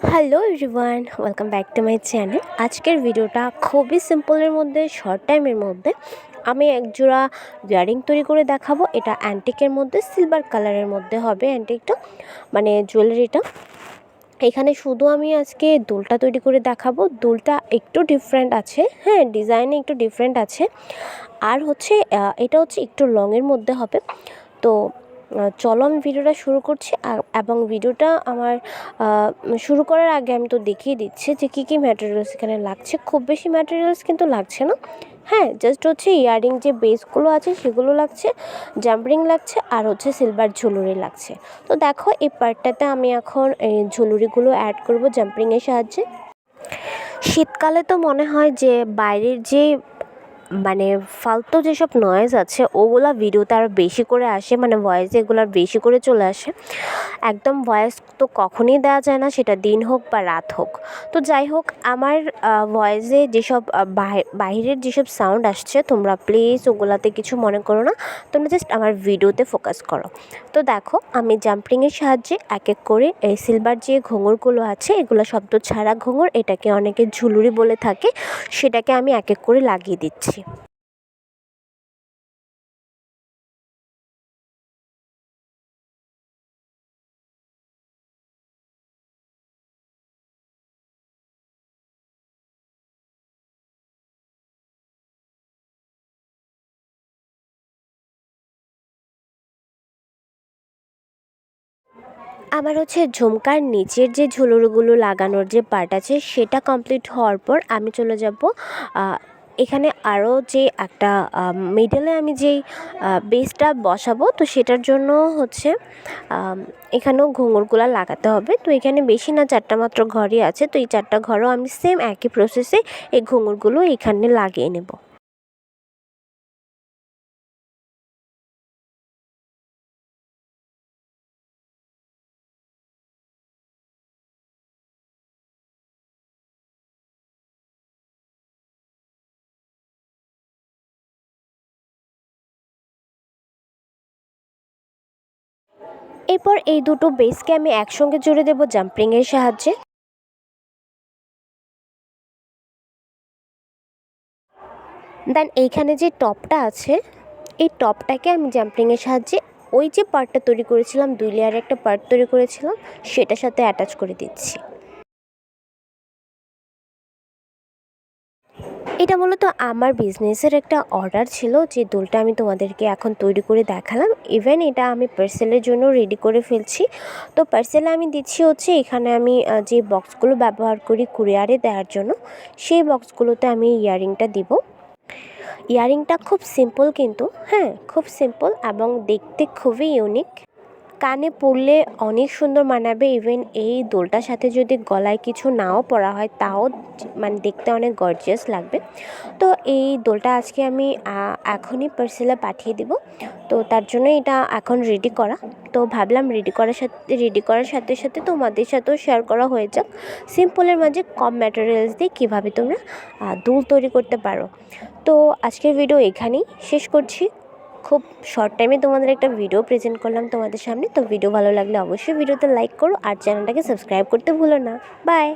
Hello everyone, welcome back to my channel. আজকের ভিডিওটা খুবই সিম্পলের মধ্যে, শর্ট টাইমের মধ্যে আমি একজোড়া ইয়ারিং তৈরি করে দেখাবো। এটা অ্যান্টিকের মধ্যে সিলভার কালারের মধ্যে হবে অ্যান্টিকটা, মানে জুয়েলারিটা। এখানে শুধু আমি আজকে দুলটা তৈরি করে দেখাবো। দুলটা একটু ডিফারেন্ট আছে, হ্যাঁ, ডিজাইনে একটু ডিফারেন্ট আছে। আর হচ্ছে এটা হচ্ছে একটু লংয়ের মধ্যে হবে। তো চলো আমি ভিডিওটা শুরু করছি। এবং ভিডিওটা আমার শুরু করার আগে আমি তো দেখিয়ে দিচ্ছি যে কী কী ম্যাটেরিয়ালস এখানে লাগছে। খুব বেশি ম্যাটেরিয়ালস কিন্তু লাগছে না, হ্যাঁ, জাস্ট হচ্ছে ইয়ারিং যে বেসগুলো আছে সেগুলো লাগছে, জাম্পরিং লাগছে, আর হচ্ছে সিলভার ঝুলুরি লাগছে। তো দেখো এই পার্টটাতে আমি এখন এই ঝুলুরিগুলো অ্যাড করব জাম্পরিংয়ের সাহায্যে। শীতকালে তো মনে হয় যে বাইরের যে মানে ফালতু যেসব নয়েজ আছে ওগুলা ভিডিওতে আরও বেশি করে আসে, মানে ভয়েস এগুলো বেশি করে চলে আসে। একদম ভয়েস তো কখনই দেওয়া যায় না, সেটা দিন হোক বা রাত হোক। তো যাই হোক, আমার ভয়েসে যেসব বাইরের যেসব সাউন্ড আসছে তোমরা প্লিজ ওগুলাতে কিছু মনে করো না, তোমরা জাস্ট আমার ভিডিওতে ফোকাস করো। তো দেখো আমি জাম্পরিংয়ের সাহায্যে এক এক করে এই সিলভার যে ঘুঙুরগুলো আছে, এগুলো শব্দ ছাড়া ঘুঙুর, এটাকে অনেকে ঝুলুরি বলে থাকে, সেটাকে আমি এক এক করে লাগিয়ে দিচ্ছি। আমার হচ্ছে ঝুমকার নিচের যে ঝুলুরগুলো লাগানোর যে পার্ট আছে সেটা কমপ্লিট হওয়ার পর আমি চলে যাব এখানে আরও যে একটা মিডলে আমি যেই বেসটা বসাবো, তো সেটার জন্য হচ্ছে এখানেও ঘুঙুরগুলো লাগাতে হবে। তো এখানে বেশি না, 4টা মাত্র ঘরই আছে। তো এই 4টা ঘরও আমি সেম একই প্রসেসে এই ঘুঙুরগুলো এখানে লাগিয়ে নেব। এরপর এই দুটো বেসকে আমি একসঙ্গে জুড়ে দেব জাম্পরিংয়ের সাহায্যে। দেন এইখানে যে টপটা আছে, এই টপটাকে আমি জাম্পরিংয়ের সাহায্যে ওই যে পার্টটা তৈরি করেছিলাম, 2 লেয়ারের একটা পার্ট তৈরি করেছিলাম, সেটার সাথে অ্যাটাচ করে দিচ্ছি। এটা মূলত আমার বিজনেসের একটা অর্ডার ছিল, যে দুলটা আমি তোমাদেরকে এখন তৈরি করে দেখালাম। ইভেন এটা আমি পার্সেলের জন্য রেডি করে ফেলছি। তো পার্সেলে আমি দিচ্ছি হচ্ছে, এখানে আমি যে বক্সগুলো ব্যবহার করি কুরিয়ারে দেওয়ার জন্য, সেই বক্সগুলোতে আমি ইয়ারিংটা দিব। ইয়ারিংটা খুব সিম্পল কিন্তু, হ্যাঁ, খুব সিম্পল এবং দেখতে খুবই ইউনিক। কানে পরলে অনেক সুন্দর মানাবে। ইভেন এই দোলটার সাথে যদি গলায় কিছু নাও পরা হয় তাও মানে দেখতে অনেক গর্জিয়াস লাগবে। তো এই দোলটা আজকে আমি এখনই পার্সেলে পাঠিয়ে দিব। তো তার জন্য এটা এখন রেডি করা। তো ভাবলাম রেডি করার সাথে সাথে তোমাদের সাথেও শেয়ার করা হয়ে যাক, সিম্পলের মাঝে কম ম্যাটেরিয়ালস দিয়ে কীভাবে তোমরা দুল তৈরি করতে পারো। তো আজকের ভিডিও এখানেই শেষ করছি। খুব শর্ট টাইমে তোমাদের একটা ভিডিও প্রেজেন্ট করলাম তোমাদের সামনে। তো ভিডিও ভালো লাগলে অবশ্যই ভিডিওতে লাইক করো আর চ্যানেলটাকে সাবস্ক্রাইব করতে ভুলো না। বাই।